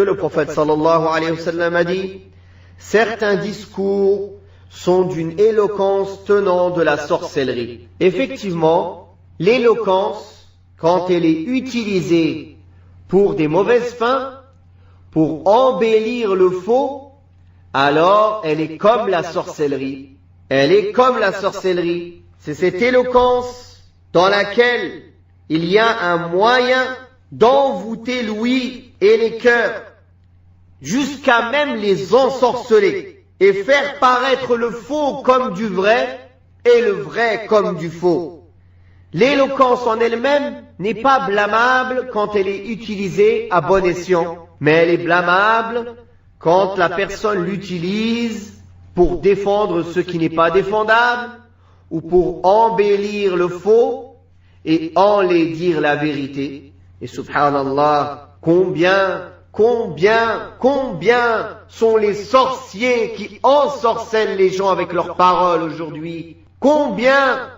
Le prophète sallallahu alayhi wa sallam a dit: certains discours sont d'une éloquence tenant de la sorcellerie. Effectivement, l'éloquence, quand elle est utilisée pour des mauvaises fins, pour embellir le faux, alors elle est comme la sorcellerie. Elle est comme la sorcellerie. C'est cette éloquence dans laquelle il y a un moyen d'envoûter l'ouïe et les cœurs, jusqu'à même les ensorceler, et faire paraître le faux comme du vrai, et le vrai comme du faux. L'éloquence en elle-même n'est pas blâmable quand elle est utilisée à bon escient, mais elle est blâmable quand la personne l'utilise pour défendre ce qui n'est pas défendable, ou pour embellir le faux et enlaidir la vérité. Et subhanallah, combien sont les sorciers qui ensorcellent les gens avec leurs paroles aujourd'hui? Combien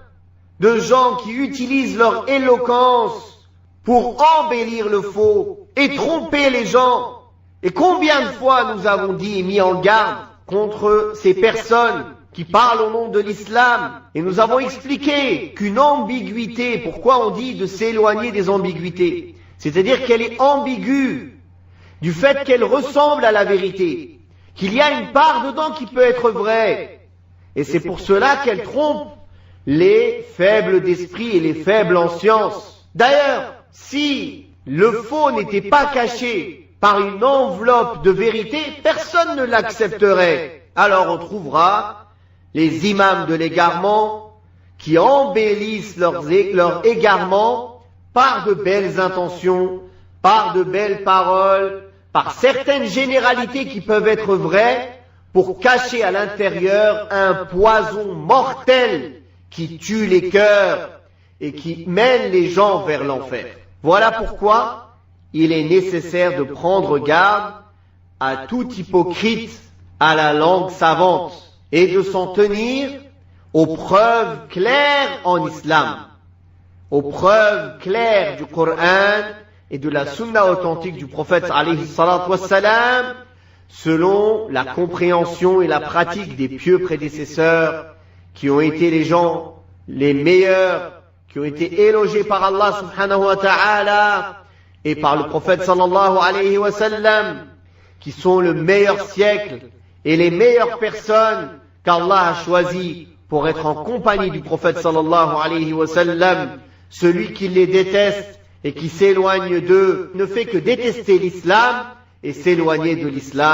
de gens qui utilisent leur éloquence pour embellir le faux et tromper les gens? Et combien de fois nous avons dit et mis en garde contre ces personnes qui parlent au nom de l'islam, et nous avons expliqué qu'une ambiguïté, pourquoi on dit de s'éloigner des ambiguïtés? C'est-à-dire qu'elle est ambiguë du fait qu'elle ressemble à la vérité, qu'il y a une part dedans qui peut être vraie, et c'est pour cela qu'elle trompe les faibles d'esprit et les faibles en science. D'ailleurs, si le faux n'était pas caché par une enveloppe de vérité, personne ne l'accepterait. Alors on trouvera les imams de l'égarement qui embellissent leur égarement par de belles intentions, par de belles paroles, par certaines généralités qui peuvent être vraies, pour cacher à l'intérieur un poison mortel qui tue les cœurs et qui mène les gens vers l'enfer. Voilà pourquoi il est nécessaire de prendre garde à tout hypocrite à la langue savante et de s'en tenir aux preuves claires en islam, aux preuves claires du Coran et de la sunna authentique du prophète alayhi salatu wassalam, selon la compréhension et la pratique des pieux prédécesseurs qui ont été les gens les meilleurs, qui ont été élogiés par Allah subhanahu wa ta'ala et par le prophète sallallahu alayhi wa sallam, qui sont le meilleur siècle et les meilleures personnes qu'Allah a choisi pour être en compagnie du prophète sallallahu alayhi wa sallam. Celui qui les déteste et qui s'éloigne d'eux ne fait que détester l'islam et s'éloigner de l'islam.